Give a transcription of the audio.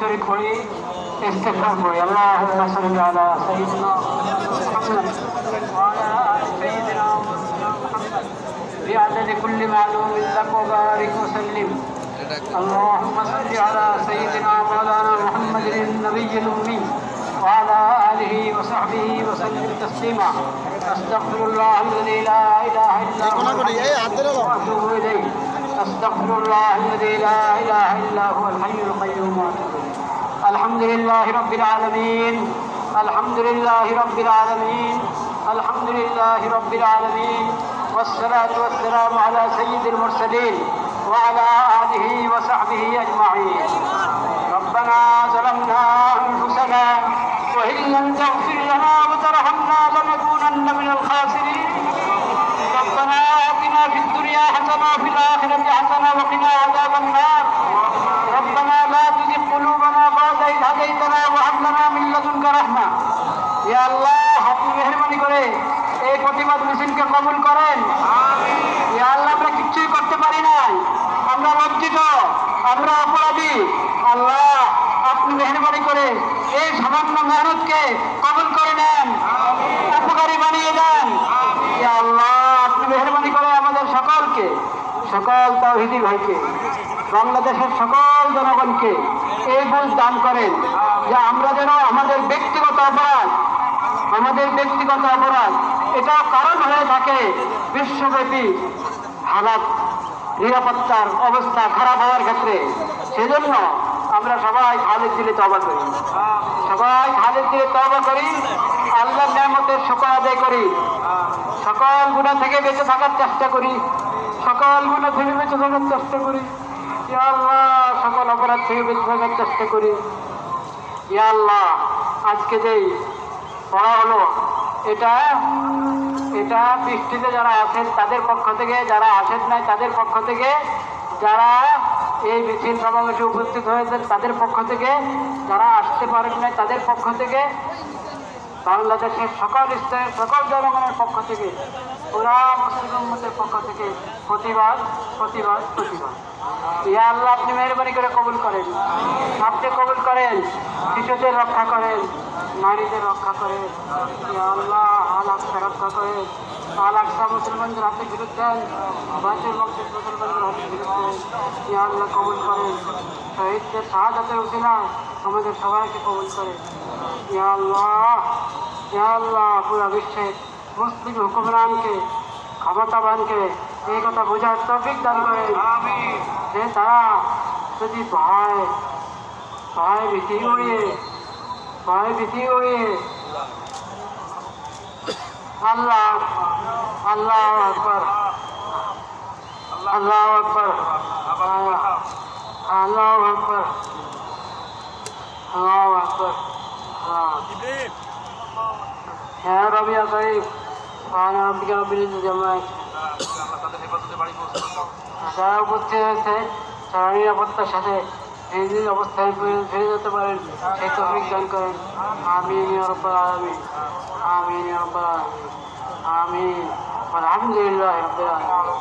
শরীফ পড়ি, ইস্তেগফার পড়ি। আল্লাহুম্মা সাল্লি আলা সাইয়্যিদিনা মুহাম্মদ ওয়া আলা আলি সাইয়্যিদিনা মুহাম্মদ বিআদাদি কুল্লি মা'লুমিন লাক ওয়া বারিক ওয়া সাল্লিম। اللهم صل على سيدنا مولانا محمد النبي الأمي وعلى آله وصحبه وسلم تسليما. أستغفر الله الذي لا إله إلا هو وأتوب إليه. أستغفر الله الذي لا إله إلا هو الحي القيوم وأتوب إليه. الحمد لله رب العالمين. الحمد لله رب العالمين. الحمد لله رب العالمين. والصلاة والسلام على سيد المرسلين وعلى آله وصحبه أجمعين. ربنا ظلمنا أنفسنا وإن لم تغفر لنا وترحمنا لنكونن من الخاسرين. ربنا آتنا في الدنيا حسنة وفي الآخرة حسنة وقنا عذاب النار. ربنا لا تزغ قلوبنا بعد إذ هديتنا وهب لنا من لدنك رحمة. يا الله আপনি মেহেরবানি করে এই প্রতিবাদ মিছিলকে কবুল করেন। ইয়া আল্লাহ আমরা কিচ্ছুই করতে পারি নাই, আমরা লজ্জিত, আমরা অপরাধী। আল্লাহ আপনি মেহেরবানি করে এই সামান্য মেহনতকে কবুল করে নেন, উপকারী বানিয়ে দেন। ইয়া আল্লাহ আপনি মেহেরবানি করে আমাদের সকলকে, সকল তাওহীদি ভাইকে, বাংলাদেশের সকল জনগণকে এই বুঝ দান করেন যে আমরা যেন আমাদের ব্যক্তিগত অপরাধ এটাও কারণ হয়ে থাকে বিশ্বব্যাপী হালাত নিরাপত্তার অবস্থা খারাপ হওয়ার ক্ষেত্রে। সেজন্য আমরা সবাই খালিদ দিলে তওবা করি, আল্লাহর নিয়ামতের শুকর আদায় করি, সকল গুনাহ থেকে বেঁচে থাকার চেষ্টা করি, ইয়া আল্লাহ সকল অপরাধ থেকে বেঁচে থাকার চেষ্টা করি। ইয়া আল্লাহ আজকে যেই পড়া হলো এটা বৃষ্টিতে যারা আছেন তাদের পক্ষ থেকে, যারা আসেন নাই তাদের পক্ষ থেকে, যারা এই মিছিল সমাবেশে উপস্থিত হয়েছেন তাদের পক্ষ থেকে, যারা আসতে পারেন নাই তাদের পক্ষ থেকে, বাংলাদেশের সকল স্তরের সকল জনগণের পক্ষ থেকে, পুরা মুসলিম উম্মতের পক্ষ থেকে প্রতিবাদ। ইয়া আল্লাহ আপনি মেহেরবানি করে কবুল করেন, শিশুদের রক্ষা করেন, নারীদের রক্ষা করেন। ইয়া আল্লাহ আল-আকসা রক্ষা করেন, আল-আকসা মুসলমানদের হাতে ফেরত দেন, বাইতুল মাকদিস মুসলমানদের হাতে ফেরত দেন। ইয়া আল্লাহ কবুল করেন, শহীদদের শাহাদাতের উসিলায় আমাদের সবাইকে কবুল করেন। ইয়া আল্লাহ পুরা বিশ্বের মুসলিম হুকুমরানকে, ক্ষমতাবানকে এই কথা বোঝার তৌফিক দান করেন যে তারা যদি ভয় ভীতি উড়িয়ে আল্লাহ আকবার, হ্যাঁ রবিয়া শরীফ যারা উপস্থিত হয়েছে তারা নিরাপত্তার সাথে এই অবস্থায় ফিরে যেতে পারেন সেই তৌফিক দান করেন। আমিন ইয়া রাব্বাল আলামিন, আমিন ইয়া রাব্বাল আলামিন, আমিন। আলহামদুলিল্লাহি রাব্বিল আলামিন।